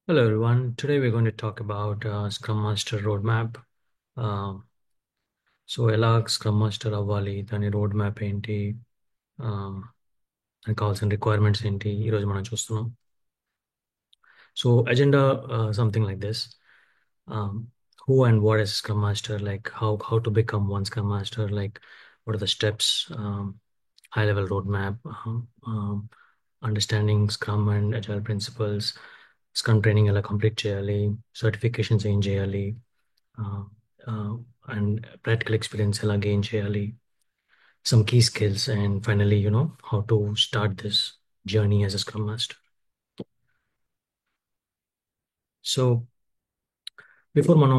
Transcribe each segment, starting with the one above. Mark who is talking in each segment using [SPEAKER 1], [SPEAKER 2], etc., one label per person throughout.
[SPEAKER 1] Hello everyone. Today we're going to talk about Scrum Master roadmap. Um, so ఎలా scrum master అవ్వాలి, దాని road map ఏంటి, దానికి కావాల్సిన రిక్వైర్మెంట్స్ ఏంటి, ఈరోజు మనం చూస్తున్నాం. So agenda something like this. Who and what is Scrum Master? Like how to become one Scrum Master? Like what are the steps? High level roadmap. Understanding Scrum and Agile principles. Scrum training ఎలా complete చేయాలి, certifications ఏం చేయాలి, and practical experience ఎలా gain చేయాలి, some key skills, and finally, how to start this journey as a Scrum Master. So before మనం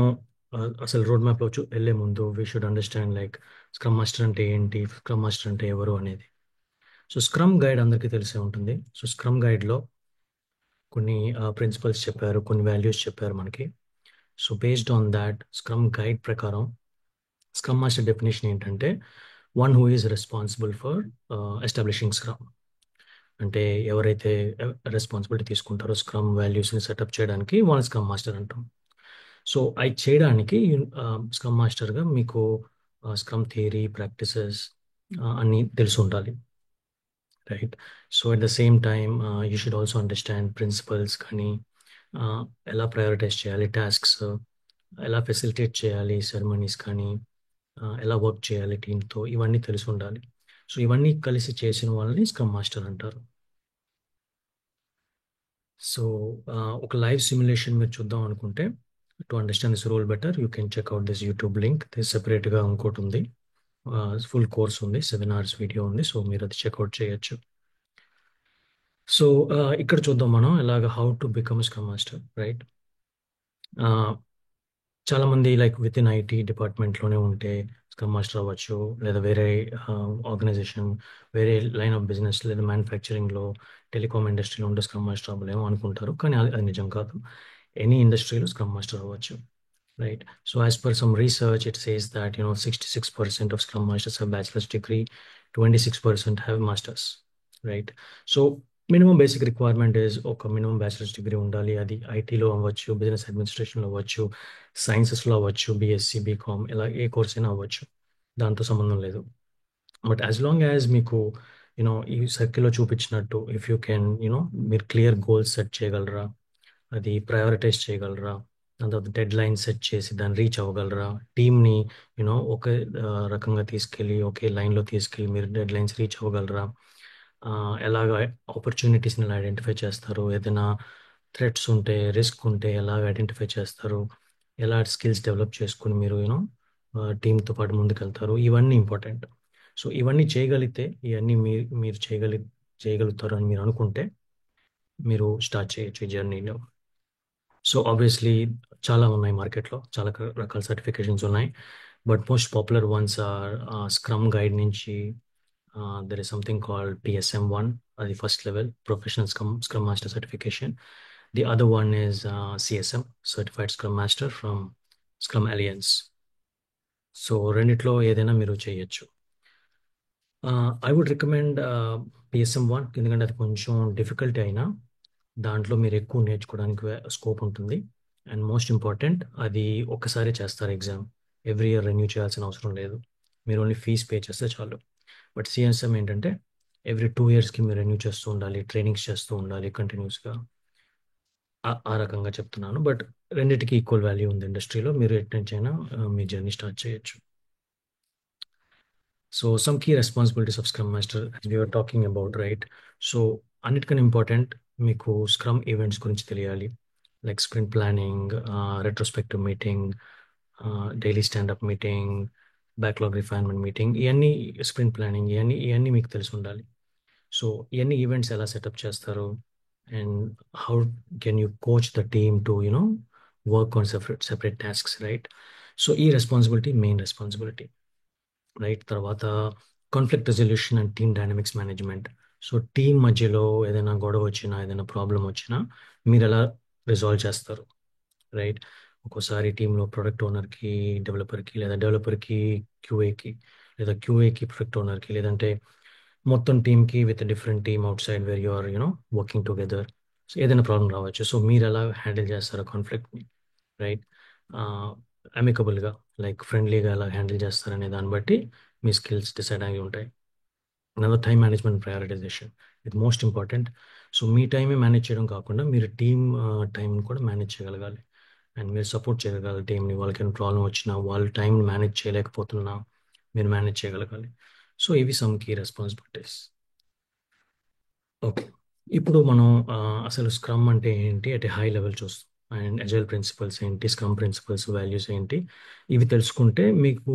[SPEAKER 1] అసలు road మ్యాప్లో వెళ్ళే ముందు we should understand like scrum master అంటే ఏంటి, స్క్రమ్ మాస్టర్ అంటే ఎవరు అనేది. సో స్క్రమ్ గైడ్ అందరికీ తెలిసే ఉంటుంది. సో స్క్రమ్ గైడ్లో కొన్ని ప్రిన్సిపల్స్ చెప్పారు, కొన్ని వాల్యూస్ చెప్పారు మనకి. So based on that scrum guide ప్రకారం స్క్రమ్ మాస్టర్ డెఫినేషన్ ఏంటంటే one who is responsible for establishing scrum. అంటే ఎవరైతే రెస్పాన్సిబిలిటీ తీసుకుంటారో స్క్రమ్ వాల్యూస్ని సెటప్ చేయడానికి వాళ్ళని స్క్రమ్ మాస్టర్ అంటాం. సో అవి చేయడానికి స్క్రమ్ మాస్టర్గా మీకు స్క్రమ్ థియరీ, ప్రాక్టీసెస్ అన్నీ తెలిసి ఉండాలి, right? So at the same time you should also understand principles కానీ, ఎలా ప్రయారిటైజ్ చేయాలి టాస్క్స్, ఎలా ఫెసిలిటేట్ చేయాలి సెరమనీస్ కానీ, ఎలా వర్క్ చేయాలి టీంతో, ఇవన్నీ తెలిసి ఉండాలి. సో ఇవన్నీ కలిసి చేసిన వాళ్ళని స్క్రమ్ మాస్టర్ అంటారు. సో ఒక లైవ్ సిమ్యులేషన్ మీరు చూద్దాం అనుకుంటే, to understand this role better you can check out this YouTube link. This సెపరేట్గా ఇంకోటి ఉంది, ఫుల్ కోర్స్ ఉంది, 7 hours వీడియో ఉంది. సో మీరు అది చెక్అవుట్ చేయొచ్చు. సో ఇక్కడ చూద్దాం మనం ఎలాగ how to become scrum master, right? చాలా మంది లైక్ విత్ ఇన్ ఐటీ డిపార్ట్మెంట్లోనే ఉంటే స్క్రమ్ మాస్టర్ అవ్వచ్చు, లేదా వేరే ఆర్గనైజేషన్, వేరే లైన్ ఆఫ్ బిజినెస్ లేదా మ్యానుఫ్యాక్చరింగ్లో, టెలికామ్ ఇండస్ట్రీలో ఉంటే స్క్రమ్ మాస్టర్ అవ్వలేమో అనుకుంటారు, కానీ అది నిజం కాదు. ఎనీ ఇండస్ట్రీలో స్క్రమ్ మాస్టర్ అవ్వచ్చు, right? So as per some research, it says that 66% of Scrum Masters have bachelor's degree, 26% have masters, right? So minimum basic requirement is ఒక minimum bachelor's degree ఉండాలి. అది ఐటీలో అవ్వచ్చు, బిజినెస్ అడ్మినిస్ట్రేషన్లో అవ్వచ్చు, సైన్సెస్లో అవ్వచ్చు, బీఎస్సీ, బీకామ్, ఇలా ఏ course అయినా అవ్వచ్చు, దాంతో సంబంధం లేదు. బట్ యాజ్ లాంగ్ యాజ్ మీకు ఈ సర్కిల్లో చూపించినట్టు ఇఫ్ యూ కెన్ మీరు క్లియర్ గోల్స్ సెట్ చేయగలరా, అది ప్రయారిటైజ్ చేయగలరా, దాని తర్వాత డెడ్ లైన్ సెట్ చేసి దాన్ని రీచ్ అవ్వగలరా, టీమ్ని ఒకే రకంగా తీసుకెళ్ళి ఒకే లైన్లో తీసుకెళ్ళి మీరు డెడ్ లైన్స్ రీచ్ అవ్వగలరా, ఎలాగ ఆపర్చునిటీస్ని ఎలా ఐడెంటిఫై చేస్తారు, ఏదైనా థ్రెట్స్ ఉంటే, రిస్క్ ఉంటే ఎలాగ ఐడెంటిఫై చేస్తారు, ఎలా స్కిల్స్ డెవలప్ చేసుకుని మీరు టీంతో పాటు ముందుకెళ్తారు, ఇవన్నీ ఇంపార్టెంట్. సో ఇవన్నీ చేయగలిగితే, ఇవన్నీ మీరు చేయగలుగుతారు అని మీరు అనుకుంటే మీరు స్టార్ట్ చేయొచ్చు ఈ జర్నీలో. సో ఆబ్వియస్లీ చాలా ఉన్నాయి మార్కెట్లో, చాలా రకాల సర్టిఫికేషన్స్ ఉన్నాయి. But most popular ones are scrum guide నుంచి there is something called PSM1, అది first level professional scrum master certification. The other one is CSM, certified scrum master from scrum alliance. So రెండిట్లో ఏదైనా మీరు చేయొచ్చు. I would recommend PSM1, ఎందుకంటే అది కొంచెం difficulty అయినా దాంట్లో మీరు ఎక్కువ నేర్చుకోవడానికి స్కోప్ ఉంటుంది. అండ్ మోస్ట్ ఇంపార్టెంట్, అది ఒక్కసారి చేస్తారు ఎగ్జామ్, ఎవ్రీ ఇయర్ రెన్యూ చేయాల్సిన అవసరం లేదు, మీరు ఓన్లీ ఫీజ్ పే చేస్తే చాలు. బట్ CSM ఏంటంటే ఎవ్రీ 2 yearsకి మీరు రెన్యూ చేస్తూ ఉండాలి, ట్రైనింగ్స్ చేస్తూ ఉండాలి కంటిన్యూస్గా. ఆ రకంగా చెప్తున్నాను. బట్ రెండింటికి ఈక్వల్ వాల్యూ ఉంది ఇండస్ట్రీలో, మీరు ఎటు నుంచి అయినా మీ జర్నీ స్టార్ట్ చేయొచ్చు. So some key responsibilities of scrum master we were talking about, right? So అన్నిటికన్నా ఇంపార్టెంట్ మీకు స్క్రమ్ ఈవెంట్స్ గురించి తెలియాలి. Like sprint planning, retrospective meeting, daily standup meeting, backlog refinement meeting, ఇవన్నీ స్ప్రింట్ ప్లానింగ్, ఇవన్నీ మీకు తెలిసి ఉండాలి. సో ఇవన్నీ ఈవెంట్స్ ఎలా సెటప్ చేస్తారు, and how can you coach the team to work on separate tasks, right? So ఈ రెస్పాన్సిబిలిటీ మెయిన్ రెస్పాన్సిబిలిటీ, రైట్? తర్వాత conflict resolution and team dynamics management. So team మధ్యలో ఏదైనా గొడవ వచ్చినా, ఏదైనా ప్రాబ్లం వచ్చినా మీరు ఎలా రిజాల్వ్ చేస్తారు, రైట్? ఒక్కోసారి టీంలో ప్రొడక్ట్ ఓనర్కి డెవలపర్కి, లేదా డెవలపర్కి క్యూఏకి, లేదా క్యూఏకి ప్రొడక్ట్ ఓనర్కి, లేదంటే మొత్తం టీమ్కి with different team outside where you are working together. So ఏదైనా ప్రాబ్లం రావచ్చు. సో మీరు ఎలా హ్యాండిల్ చేస్తారో కాన్ఫ్లిక్ట్ని, రైట్? అమికబుల్గా, లైక్ ఫ్రెండ్లీగా ఎలా హ్యాండిల్ చేస్తారనే దాన్ని బట్టి మీ స్కిల్స్ డిసైడ్ అయి ఉంటాయి. అనదర్ టైం మేనేజ్మెంట్ ప్రయారిటైజేషన్, ఇది మోస్ట్ ఇంపార్టెంట్. సో మీ టైమే మేనేజ్ చేయడం కాకుండా మీరు టీమ్ టైంని కూడా మేనేజ్ చేయగలగాలి. అండ్ మీరు సపోర్ట్ చేయగలగాలి టీంని. వాళ్ళకి ప్రాబ్లం వచ్చినా, వాళ్ళు టైం మేనేజ్ చేయలేకపోతున్నా మీరు మేనేజ్ చేయగలగాలి. సో ఇవి సమ్ కీ రెస్పాన్సిబిలిటీస్. ఓకే. ఇప్పుడు మనం అసలు స్క్రమ్ అంటే ఏంటి అట్ ఏ హై లెవెల్ చూస్తాం. అండ్ అజైల్ ప్రిన్సిపల్స్ ఏంటి, స్క్రమ్ ప్రిన్సిపల్స్, వాల్యూస్ ఏంటి, ఇవి తెలుసుకుంటే మీకు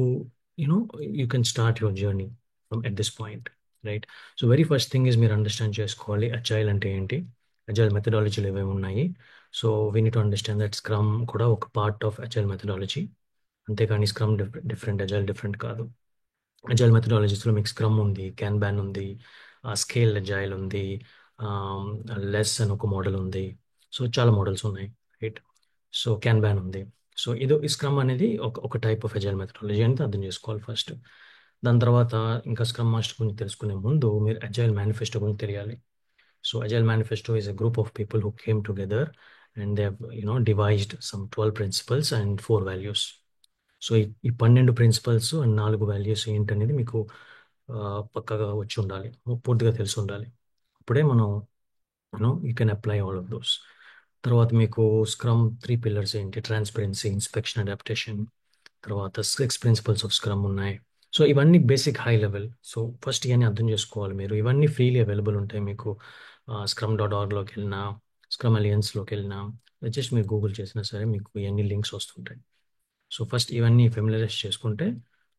[SPEAKER 1] you know you can start your journey from at this point, right? So very first thing is మీరు అండర్స్టాండ్ చేసుకోవాలి అజైల్ అంటే ఏంటి, అజైల్ మెథడాలజీలు ఏమేమి ఉన్నాయి. So we need to understand that scrum కూడా ఒక పార్ట్ ఆఫ్ అజైల్ మెథడాలజీ. అంతేకాని స్క్రమ్ డిఫరెంట్, అజైల్ డిఫరెంట్ కాదు. అజైల్ మెథడాలజీస్లో మీకు స్క్రమ్ ఉంది, క్యాన్బాన్ ఉంది, స్కేల్ అజైల్ ఉంది, లెస్ అని ఒక మోడల్ ఉంది. సో చాలా మోడల్స్ ఉన్నాయి, రైట్? సో క్యాన్బాన్ ఉంది. సో ఈ స్క్రమ్ అనేది ఒక టైప్ ఆఫ్ అజైల్ మెథడాలజీ అనేది అర్థం చేసుకోవాలి ఫస్ట్. దాని తర్వాత ఇంకా స్క్రమ్ మాస్టర్ గురించి తెలుసుకునే ముందు మీరు అజైల్ మేనిఫెస్టో గురించి తెలియాలి. So agile manifesto is a group of people who came together and they have devised some 12 principles and 4 values. So ఈ 12 ప్రిన్సిపల్స్ అండ్ 4 వాల్యూస్ ఏంటనేది మీకు పక్కగా వచ్చి ఉండాలి, పూర్తిగా తెలిసి ఉండాలి. అప్పుడే మనం you can apply all of those. తర్వాత మీకు స్క్రమ్ 3 పిల్లర్స్ ఏంటి, ట్రాన్స్పరెన్సీ, ఇన్స్పెక్షన్, అడాప్టేషన్. తర్వాత 6 ప్రిన్సిపల్స్ ఆఫ్ స్క్రమ్ ఉన్నాయి. సో ఇవన్నీ basic high level. So first ఇవన్నీ అర్థం చేసుకోవాలి మీరు. ఇవన్నీ ఫ్రీలీ అవైలబుల్ ఉంటాయి మీకు. scrum.orgలోకి వెళ్ళినా, స్క్రమ్ అలియన్స్లోకి వెళ్ళినా, జస్ట్ మీరు గూగుల్ చేసినా సరే మీకు ఇవన్నీ లింక్స్ వస్తుంటాయి. సో ఫస్ట్ ఇవన్నీ ఫెమిలరైజ్ చేసుకుంటే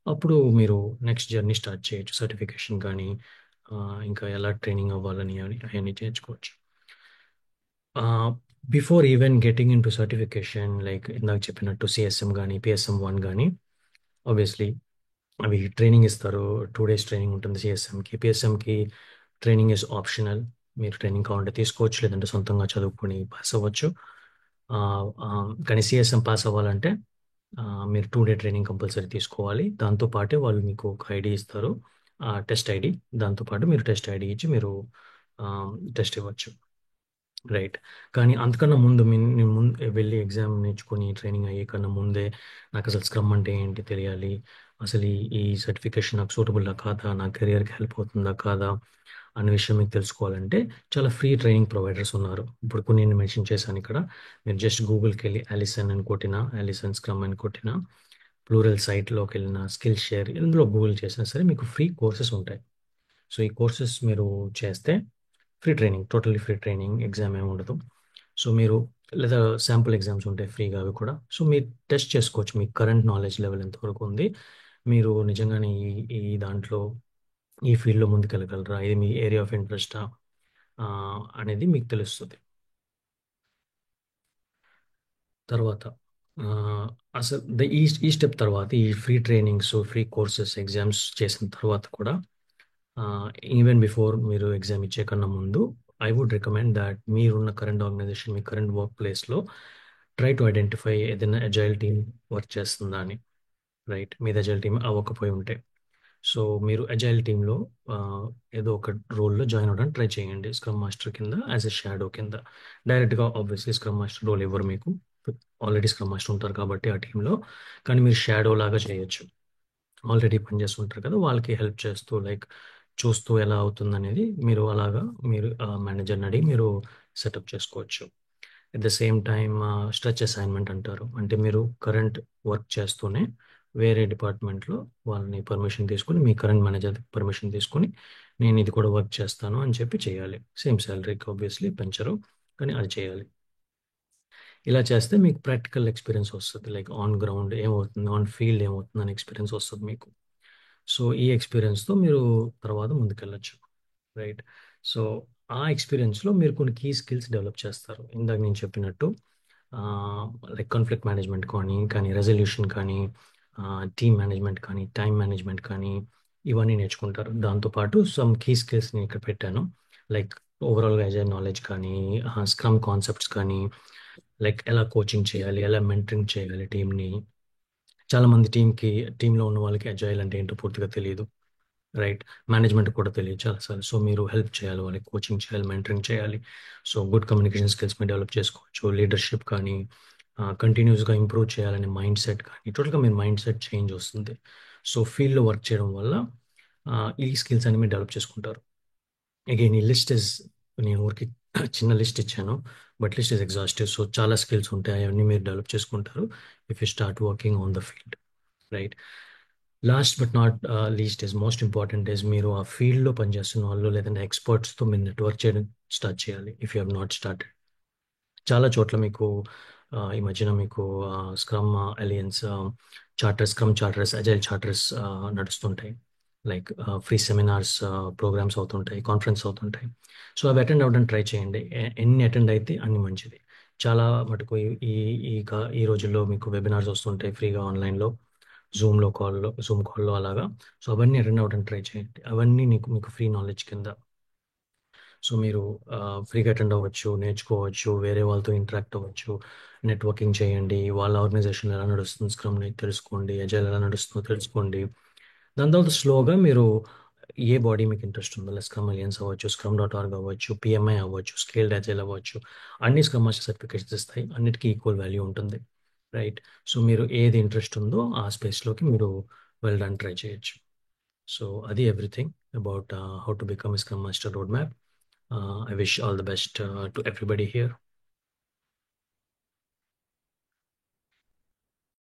[SPEAKER 1] అప్పుడు మీరు నెక్స్ట్ జర్నీ స్టార్ట్ చేయొచ్చు. సర్టిఫికేషన్ కానీ ఇంకా ఎలా ట్రైనింగ్ అవ్వాలని అవన్నీ చేయించుకోవచ్చు. Before even getting in to certification, like ఇందాక చెప్పినట్టు సిఎస్ఎం కానీ పిఎస్ఎం 1 కానీ, ఆబ్వియస్లీ అవి ట్రైనింగ్ ఇస్తారు. 2 days ట్రైనింగ్ ఉంటుంది సిఎస్ఎంకి. పిఎస్ఎంకి ట్రైనింగ్ ఇస్ ఆప్షనల్. మీరు ట్రైనింగ్ కావాలంటే తీసుకోవచ్చు, లేదంటే సొంతంగా చదువుకొని పాస్ అవ్వచ్చు. ఆ, ఆ, కానీ సిఎస్ఎం పాస్ అవ్వాలంటే ఆ, మీరు 2 day ట్రైనింగ్ కంపల్సరీ తీసుకోవాలి. దాంతోపాటే వాళ్ళు మీకు ఒక ఐడి ఇస్తారు, టెస్ట్ ఐడి. దాంతోపాటు మీరు టెస్ట్ ఐడి ఇచ్చి మీరు టెస్ట్ ఇవ్వచ్చు, రైట్? కానీ అంతకన్నా ముందు నేను ముందు వెళ్ళి ఎగ్జామ్ నేర్చుకొని ట్రైనింగ్ అయ్యే కన్నా ముందే నాకు అసలు స్క్రమ్ అంటే ఏంటి తెలియాలి. అసలు ఈ సర్టిఫికేషన్ నాకు సూటబుల్లా కాదా, నా కెరియర్కి హెల్ప్ అవుతుందా కాదా అనే విషయం మీకు తెలుసుకోవాలంటే చాలా ఫ్రీ ట్రైనింగ్ ప్రొవైడర్స్ ఉన్నారు. ఇప్పుడు కొన్ని నేను మెన్షన్ చేశాను ఇక్కడ. మీరు జస్ట్ గూగుల్కి వెళ్ళి అలిసన్ అని కొట్టినా, అలిసన్ స్క్రమ్ అని కొట్టినా, ప్లూరల్ సైట్లోకి వెళ్ళిన, స్కిల్ షేర్, ఇందులో గూగుల్ చేసినా సరే మీకు ఫ్రీ కోర్సెస్ ఉంటాయి. సో ఈ కోర్సెస్ మీరు చేస్తే free training, totally free training, exam ఏమి ఉండదు. సో మీరు లేదా శాంపుల్ ఎగ్జామ్స్ ఉంటాయి ఫ్రీగా, అవి కూడా. సో మీరు టెస్ట్ చేసుకోవచ్చు మీ కరెంట్ నాలెడ్జ్ లెవెల్ ఎంతవరకు ఉంది, మీరు నిజంగానే ఈ దాంట్లో ఈ ఫీల్డ్లో ముందుకెళ్ళగలరా, ఇది మీ ఏరియా ఆఫ్ ఇంట్రెస్టా అనేది మీకు తెలుస్తుంది. తర్వాత ఆ, అసలు ఈ స్టెప్ తర్వాత, ఈ free trainings, free courses, exams చేసిన తర్వాత కూడా, ఈవెన్ బిఫోర్ మీరు ఎగ్జామ్ ఇచ్చే కన్నా ముందు, ఐ వుడ్ రికమెండ్ దాట్ మీరున్న కరెంట్ ఆర్గనైజేషన్, మీ కరెంట్ వర్క్ ప్లేస్లో ట్రై టు ఐడెంటిఫై ఏదైనా అజైల్ టీమ్ వర్క్ చేస్తుందా అని, రైట్? మీది అజైల్ టీమ్ అవ్వకపోయి ఉంటే, సో మీరు అజైల్ టీంలో ఏదో ఒక రోల్లో జాయిన్ అవ్వడానికి ట్రై చేయండి, స్క్రమ్ మాస్టర్ కింద, యాజ్ ఎ షాడో కింద. డైరెక్ట్గా ఆబ్వియస్లీ స్క్రమ్ మాస్టర్ రోల్ ఇవ్వరు మీకు, ఆల్రెడీ స్క్రమ్ మాస్టర్ ఉంటారు కాబట్టి ఆ టీంలో. కానీ మీరు షాడో లాగా చేయొచ్చు. ఆల్రెడీ పనిచేస్తుంటారు కదా, వాళ్ళకి హెల్ప్ చేస్తూ, లైక్ చూస్తూ ఎలా అవుతుంది అనేది మీరు అలాగా మీరు మేనేజర్ని అడిగి మీరు సెటప్ చేసుకోవచ్చు. At the same time stretch assignment అంటారు. అంటే మీరు కరెంట్ వర్క్ చేస్తూనే వేరే డిపార్ట్మెంట్లో వాళ్ళని పర్మిషన్ తీసుకొని, మీ కరెంట్ మేనేజర్ పర్మిషన్ తీసుకొని, నేను ఇది కూడా వర్క్ చేస్తాను అని చెప్పి చేయాలి. సేమ్ శాలరీకి ఆబ్వియస్లీ పెంచరు, కానీ అది చేయాలి. ఇలా చేస్తే మీకు ప్రాక్టికల్ ఎక్స్పీరియన్స్ వస్తుంది, లైక్ ఆన్ గ్రౌండ్ ఏమవుతుంది, ఆన్ ఫీల్డ్ ఏమవుతుంది అనే ఎక్స్పీరియన్స్ వస్తుంది మీకు. సో ఈ ఎక్స్పీరియన్స్తో మీరు తర్వాత ముందుకెళ్ళచ్చు, రైట్? సో ఆ ఎక్స్పీరియన్స్లో మీరు కొన్ని కీ స్కిల్స్ డెవలప్ చేస్తారు. ఇందాక నేను చెప్పినట్టు లైక్ కాన్ఫ్లిక్ట్ మేనేజ్మెంట్ కానీ రెజల్యూషన్ కానీ, టీమ్ మేనేజ్మెంట్ కానీ, టైం మేనేజ్మెంట్ కానీ, ఇవన్నీ నేర్చుకుంటారు. దాంతోపాటు సమ్ కీ స్కిల్స్ నేను ఇక్కడ పెట్టాను, లైక్ ఓవరాల్గా అజైల్ నాలెడ్జ్ కానీ, స్క్రమ్ కాన్సెప్ట్స్ కానీ, లైక్ ఎలా కోచింగ్ చేయాలి, ఎలా మెంటరింగ్ చేయాలి టీమ్ని. చాలా మంది టీంలో ఉన్న వాళ్ళకి అజైల్ అంటే ఏంటో పూర్తిగా తెలియదు. రైట్? మేనేజ్మెంట్ కూడా తెలియదు చాలాసార్లు. సో, మీరు హెల్ప్ చేయాలి వాళ్ళకి, కోచింగ్ చేయాలి, మెంటరింగ్ చేయాలి. సో, గుడ్ కమ్యూనికేషన్ స్కిల్స్ మీరు డెవలప్ చేసుకోవచ్చు. లీడర్‌షిప్ కానీ, కంటిన్యూస్‌గా ఇంప్రూవ్ చేయాలనే మైండ్ సెట్ కానీ, టోటల్‌గా మీ మైండ్ సెట్ చేంజ్ వస్తుంది. సో, ఫీల్డ్‌లో వర్క్ చేయడం వల్ల ఈ స్కిల్స్ అన్ని మీరు డెవలప్ చేసుకుంటారు. అగైన్ ఈ లిస్ట్ ఇస్, నేను ఊరికే చిన్న లిస్ట్ ఇచ్చాను. But list is exhaustive. So, చాలా స్కిల్స్ ఉంటాయి. అవన్నీ మీరు డెవలప్ చేసుకుంటారు if you start working on the field. Right? Last but not least is most important is, మీరు ఆ ఫీల్డ్‌లో పనిచేస్తున్న వాళ్ళు లేదంటే ఎక్స్‌పర్ట్స్‌తో మీరు నెట్వర్క్ చేయడం స్టార్ట్ చేయాలి. If you have not started. చాలా చోట్ల మీకు ఈ మధ్యన మీకు scrum alliance charters, scrum charters, agile charters నడుస్తుంటాయి. లైక్ ఫ్రీ సెమినార్స్, ప్రోగ్రామ్స్ అవుతుంటాయి, కాన్ఫరెన్స్ అవుతుంటాయి. సో అవి అటెండ్ అవ్వడానికి ట్రై చేయండి. ఎన్ని అటెండ్ అయితే అన్ని మంచిది. చాలా మటుకు ఈ ఈ ఈ ఈ రోజుల్లో మీకు వెబినార్స్ వస్తుంటాయి ఫ్రీగా ఆన్లైన్లో, జూమ్ కాల్లో అలాగా. సో అవన్నీ అటెండ్ అవ్వడానికి ట్రై చేయండి. అవన్నీ మీకు ఫ్రీ నాలెడ్జ్ కింద. సో మీరు ఫ్రీగా అటెండ్ అవ్వచ్చు, నేర్చుకోవచ్చు, వేరే వాళ్ళతో ఇంటరాక్ట్ అవ్వచ్చు, నెట్వర్కింగ్ చేయండి, వాళ్ళ ఆర్గనైజేషన్ ఎలా నడుస్తుంది స్క్రమ్ తెలుసుకోండి, అజైల్ ఎలా నడుస్తుందో తెలుసుకోండి. దాని తర్వాత స్లోగా మీరు ఏ బాడీ మీకు ఇంట్రెస్ట్ ఉందో, స్క్రమ్ అలియన్స్ అవ్వచ్చు, scrum.org అవ్వచ్చు, పిఎంఐ అవ్వచ్చు, స్కేల్డ్ అజైల్ అవ్వచ్చు, అన్ని స్క్రమ్ మాస్టర్ సర్టిఫికేట్స్ ఇస్తాయి. అన్నిటికీ ఈక్వల్ వాల్యూ ఉంటుంది. రైట్? సో మీరు ఏది ఇంట్రెస్ట్ ఉందో ఆ స్పేస్లోకి మీరు వెళ్ళడానికి ట్రై చేయొచ్చు. సో అది everything about how to become scrum master road map. I wish all the best to everybody here.